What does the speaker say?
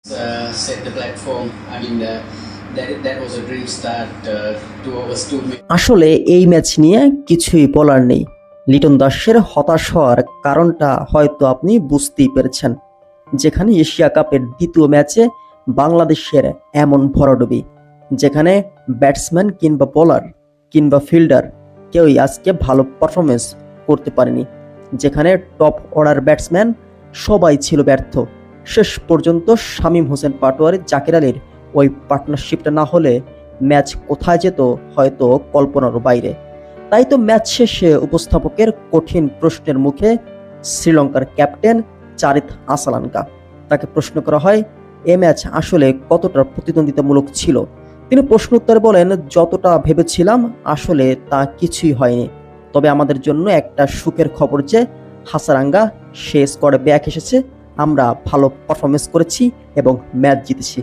Set the platform. I mean, that was a dream start to overstood me. আসলে এই match নিয়ে কিছুই বলার নেই। লিটন দাসের হতাশ হওয়ার কারণটা হয়তো আপনি বুঝতেই পেরেছেন। যেখানে এশিয়া কাপের দ্বিতীয় ম্যাচে বাংলাদেশের এমন ভরাডুবি, যেখানে ব্যাটসম্যান কিংবা বোলার কিংবা ফিল্ডার কেউই আজকে ভালো পারফরমেন্স করতে পারেনি, যেখানে টপ অর্ডার ব্যাটসম্যান সবাই ছিল ব্যর্থ। শেষ পর্যন্ত শামীম হোসেন পাটোয়ারি জাকির আলীর ওই পার্টনারশিপটা না হলে ম্যাচ কোথায় যেত হয়তো কল্পনার বাইরে। তাই তো ম্যাচ শেষে উপস্থাপকের কঠিন প্রশ্নের মুখে শ্রীলঙ্কার ক্যাপ্টেন চারিত আসালানকা তাকে প্রশ্ন করা হয়, এ ম্যাচ আসলে কতটা প্রতিদ্বন্দ্বিতামূলক ছিল। তিনি প্রশ্ন উত্তরে বলেন, যতটা ভেবেছিলাম আসলে তা কিছুই হয়নি। তবে আমাদের জন্য একটা সুখের খবর যে হাসারাঙ্গা সে স্কোয়াডে ব্যাক এসেছে, আমরা ভালো পারফরমেন্স করেছি এবং ম্যাচ জিতেছি।